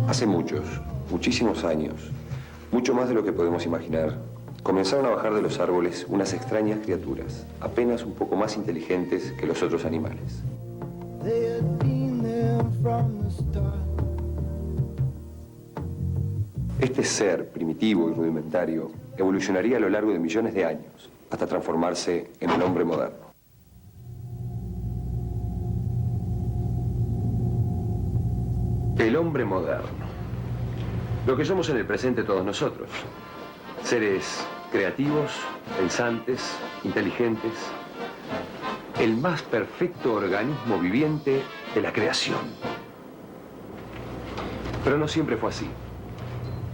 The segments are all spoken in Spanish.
Hace muchos, muchísimos años, mucho más de lo que podemos imaginar, comenzaron a bajar de los árboles unas extrañas criaturas, apenas un poco más inteligentes que los otros animales. Este ser primitivo y rudimentario evolucionaría a lo largo de millones de años, hasta transformarse en un hombre moderno. El hombre moderno. Lo que somos en el presente todos nosotros. Seres creativos, pensantes, inteligentes. El más perfecto organismo viviente de la creación. Pero no siempre fue así.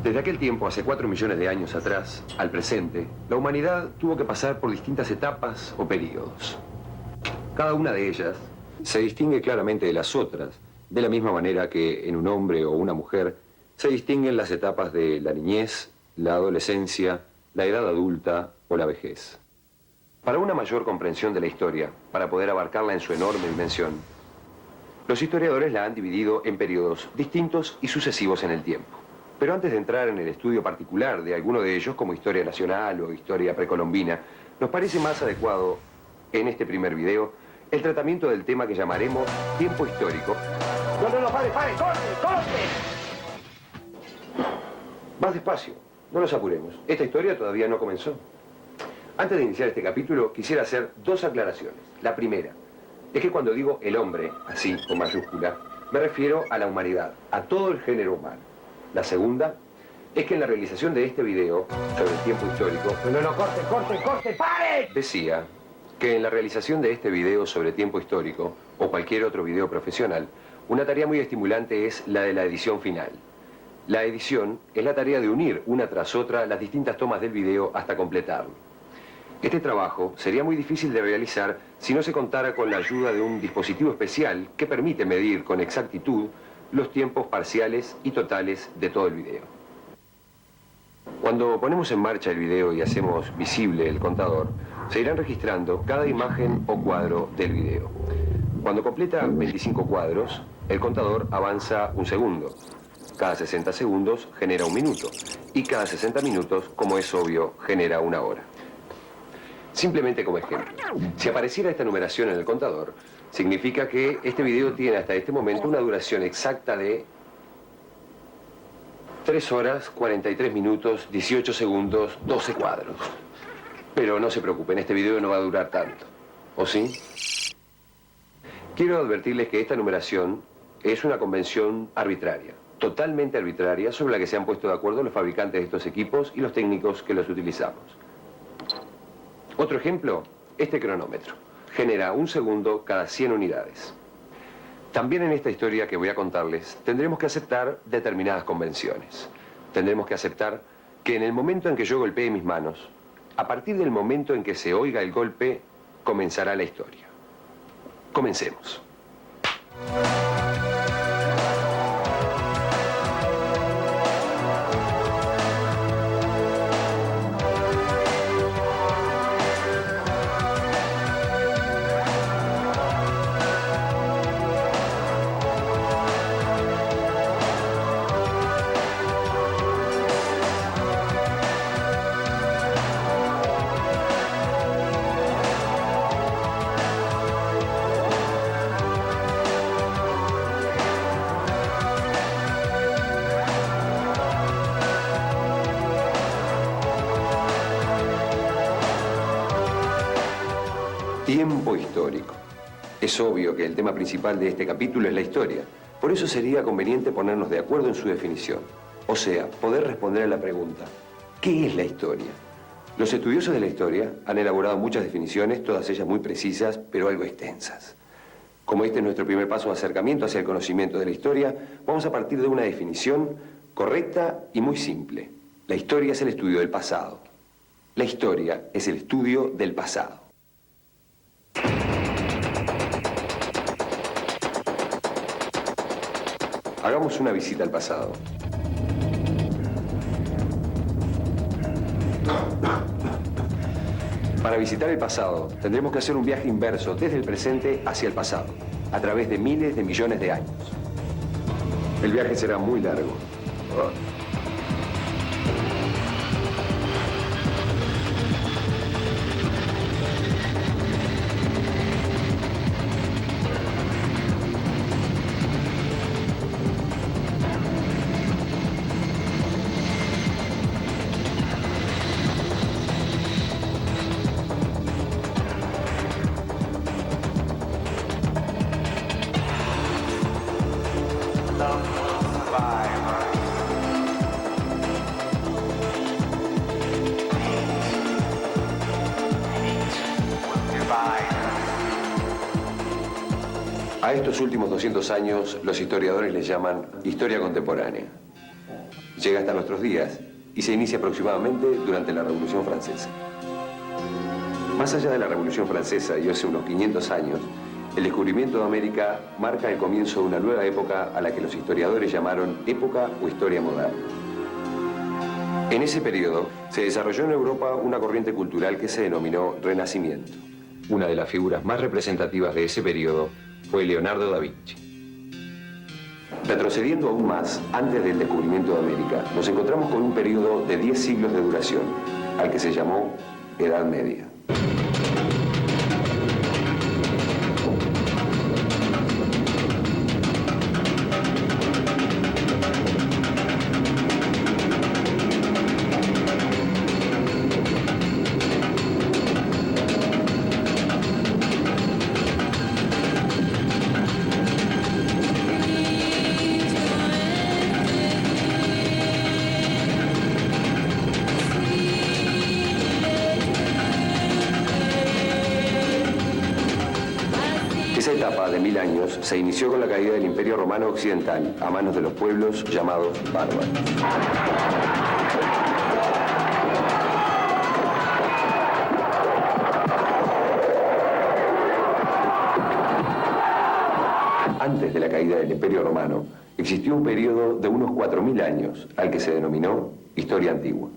Desde aquel tiempo, hace 4 millones de años atrás, al presente, la humanidad tuvo que pasar por distintas etapas o períodos. Cada una de ellas se distingue claramente de las otras, de la misma manera que en un hombre o una mujer se distinguen las etapas de la niñez, la adolescencia, la edad adulta o la vejez. Para una mayor comprensión de la historia, para poder abarcarla en su enorme dimensión, los historiadores la han dividido en periodos distintos y sucesivos en el tiempo. Pero antes de entrar en el estudio particular de alguno de ellos, como historia nacional o historia precolombina, nos parece más adecuado, en este primer video, el tratamiento del tema que llamaremos tiempo histórico. No, pare, corte. Más despacio, no nos apuremos. Esta historia todavía no comenzó. Antes de iniciar este capítulo, quisiera hacer 2 aclaraciones. La primera es que cuando digo el hombre, así con mayúscula, me refiero a la humanidad, a todo el género humano. La segunda es que en la realización de este video sobre el tiempo histórico... No, corte, pare. Decía que en la realización de este video sobre tiempo histórico, o cualquier otro video profesional, una tarea muy estimulante es la de la edición final. La edición es la tarea de unir una tras otra las distintas tomas del video hasta completarlo. Este trabajo sería muy difícil de realizar si no se contara con la ayuda de un dispositivo especial que permite medir con exactitud los tiempos parciales y totales de todo el video. Cuando ponemos en marcha el video y hacemos visible el contador, se irán registrando cada imagen o cuadro del video. Cuando completa 25 cuadros, el contador avanza 1 segundo. Cada 60 segundos genera 1 minuto. Y cada 60 minutos, como es obvio, genera 1 hora. Simplemente como ejemplo, si apareciera esta numeración en el contador, significa que este video tiene hasta este momento una duración exacta de 3 horas, 43 minutos, 18 segundos, 12 cuadros. Pero no se preocupen, este video no va a durar tanto. ¿O sí? Quiero advertirles que esta numeración es una convención arbitraria, totalmente arbitraria, sobre la que se han puesto de acuerdo los fabricantes de estos equipos y los técnicos que los utilizamos. Otro ejemplo, este cronómetro. Genera 1 segundo cada 100 unidades. También en esta historia que voy a contarles, tendremos que aceptar determinadas convenciones. Tendremos que aceptar que en el momento en que yo golpee mis manos, a partir del momento en que se oiga el golpe, comenzará la historia. Comencemos. Tiempo histórico. Es obvio que el tema principal de este capítulo es la historia. Por eso sería conveniente ponernos de acuerdo en su definición. O sea, poder responder a la pregunta, ¿qué es la historia? Los estudiosos de la historia han elaborado muchas definiciones, todas ellas muy precisas, pero algo extensas. Como este es nuestro primer paso de acercamiento hacia el conocimiento de la historia, vamos a partir de una definición correcta y muy simple. La historia es el estudio del pasado. La historia es el estudio del pasado. Hagamos una visita al pasado. Para visitar el pasado, tendremos que hacer un viaje inverso desde el presente hacia el pasado. a través de miles de millones de años. El viaje será muy largo. A estos últimos 200 años, los historiadores les llaman historia contemporánea. Llega hasta nuestros días y se inicia aproximadamente durante la Revolución Francesa. Más allá de la Revolución Francesa y hace unos 500 años, el descubrimiento de América marca el comienzo de una nueva época a la que los historiadores llamaron época o historia moderna. En ese periodo se desarrolló en Europa una corriente cultural que se denominó Renacimiento. Una de las figuras más representativas de ese periodo fue Leonardo da Vinci. Retrocediendo aún más, antes del descubrimiento de América, nos encontramos con un periodo de 10 siglos de duración, al que se llamó Edad Media. Esa etapa de 1000 años se inició con la caída del Imperio Romano Occidental a manos de los pueblos llamados bárbaros. Antes de la caída del Imperio Romano, existió un periodo de unos 4000 años, al que se denominó Historia Antigua.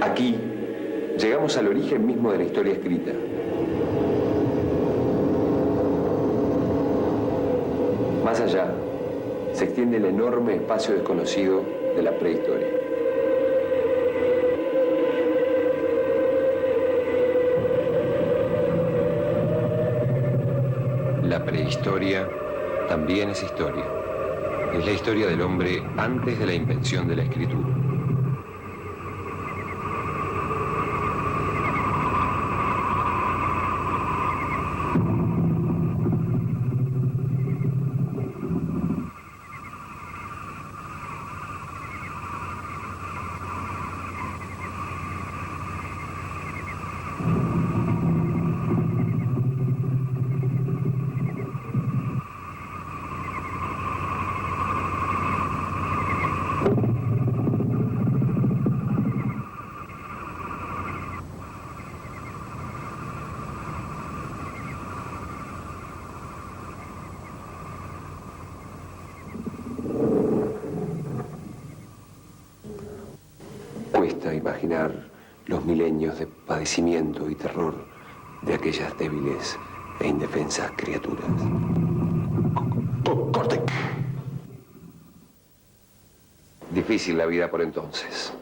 Aquí llegamos al origen mismo de la historia escrita. Más allá, se extiende el enorme espacio desconocido de la prehistoria. La prehistoria también es historia. Es la historia del hombre antes de la invención de la escritura. Cuesta imaginar los milenios de padecimiento y terror de aquellas débiles e indefensas criaturas. ¡Corte! Difícil la vida por entonces.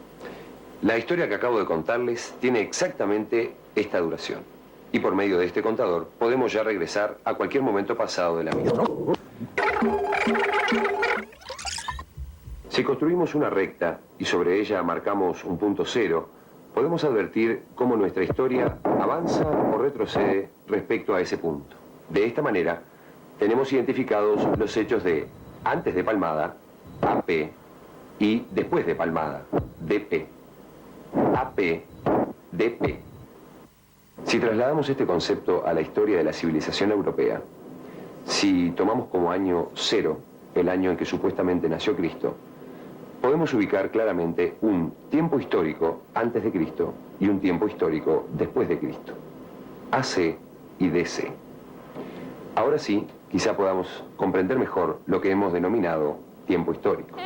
La historia que acabo de contarles tiene exactamente esta duración. Y por medio de este contador podemos ya regresar a cualquier momento pasado de la vida. Si construimos una recta y sobre ella marcamos un punto cero, podemos advertir cómo nuestra historia avanza o retrocede respecto a ese punto. De esta manera, tenemos identificados los hechos de antes de Palmada, AP, y después de Palmada, DP. AP, DP. Si trasladamos este concepto a la historia de la civilización europea, si tomamos como año cero el año en que supuestamente nació Cristo, podemos ubicar claramente un tiempo histórico antes de Cristo y un tiempo histórico después de Cristo. AC y DC. Ahora sí, quizá podamos comprender mejor lo que hemos denominado tiempo histórico.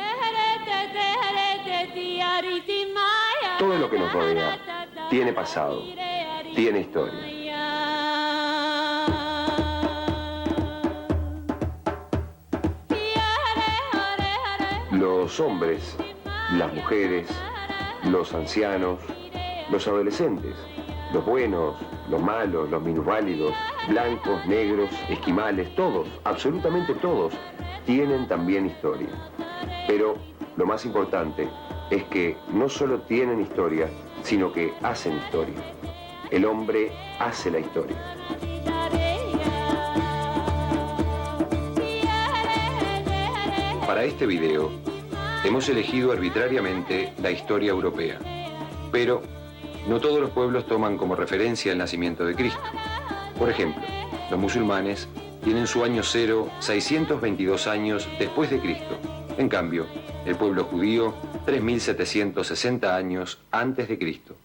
Todo lo que nos rodea tiene pasado, tiene historia. Los hombres, las mujeres, los ancianos, los adolescentes, los buenos, los malos, los minusválidos, blancos, negros, esquimales, todos, absolutamente todos, tienen también historia. Pero lo más importante es que no solo tienen historia, sino que hacen historia. El hombre hace la historia. Para este video, hemos elegido arbitrariamente la historia europea, pero no todos los pueblos toman como referencia el nacimiento de Cristo. Por ejemplo, los musulmanes tienen su año cero 622 años después de Cristo. En cambio, el pueblo judío 3760 años antes de Cristo.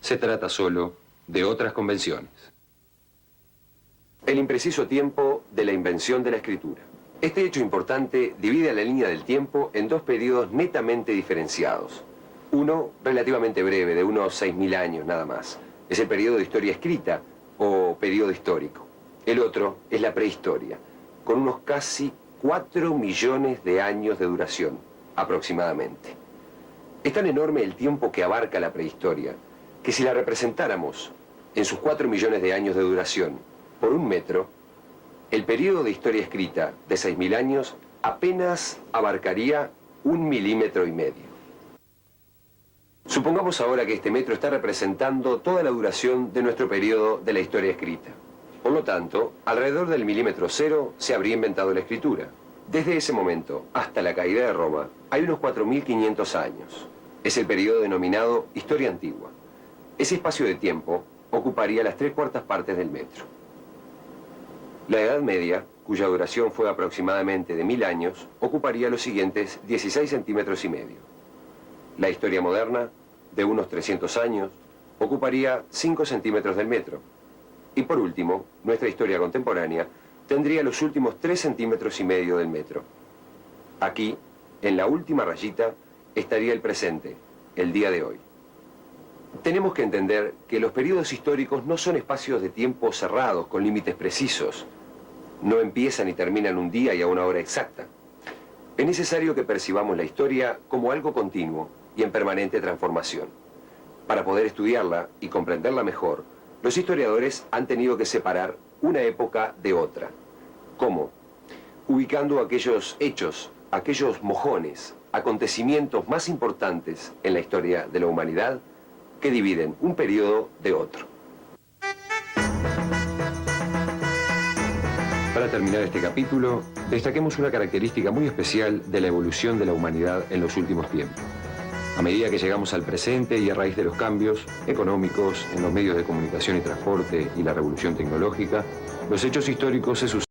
Se trata solo de otras convenciones. El impreciso tiempo de la invención de la escritura. Este hecho importante divide a la línea del tiempo en dos periodos netamente diferenciados. Uno relativamente breve, de unos 6000 años nada más. Es el periodo de historia escrita o periodo histórico. El otro es la prehistoria, con unos casi 4 millones de años de duración, aproximadamente. Es tan enorme el tiempo que abarca la prehistoria, que si la representáramos en sus 4 millones de años de duración por un metro, el periodo de historia escrita de 6000 años apenas abarcaría 1,5 milímetros. Supongamos ahora que este metro está representando toda la duración de nuestro periodo de la historia escrita. Por lo tanto, alrededor del milímetro cero se habría inventado la escritura. Desde ese momento hasta la caída de Roma hay unos 4500 años. Es el periodo denominado historia antigua. Ese espacio de tiempo ocuparía las 3/4 partes del metro. La Edad Media, cuya duración fue aproximadamente de 1000 años, ocuparía los siguientes 16 centímetros y medio. La historia moderna, de unos 300 años, ocuparía 5 centímetros del metro. Y por último, nuestra historia contemporánea tendría los últimos 3 centímetros y medio del metro. Aquí, en la última rayita, estaría el presente, el día de hoy. Tenemos que entender que los periodos históricos no son espacios de tiempo cerrados, con límites precisos. No empiezan y terminan un día y a una hora exacta. Es necesario que percibamos la historia como algo continuo y en permanente transformación. Para poder estudiarla y comprenderla mejor, los historiadores han tenido que separar una época de otra. ¿Cómo? Ubicando aquellos hechos, aquellos mojones, acontecimientos más importantes en la historia de la humanidad que dividen un periodo de otro. Para terminar este capítulo, destaquemos una característica muy especial de la evolución de la humanidad en los últimos tiempos. A medida que llegamos al presente y a raíz de los cambios económicos en los medios de comunicación y transporte y la revolución tecnológica, los hechos históricos se suceden.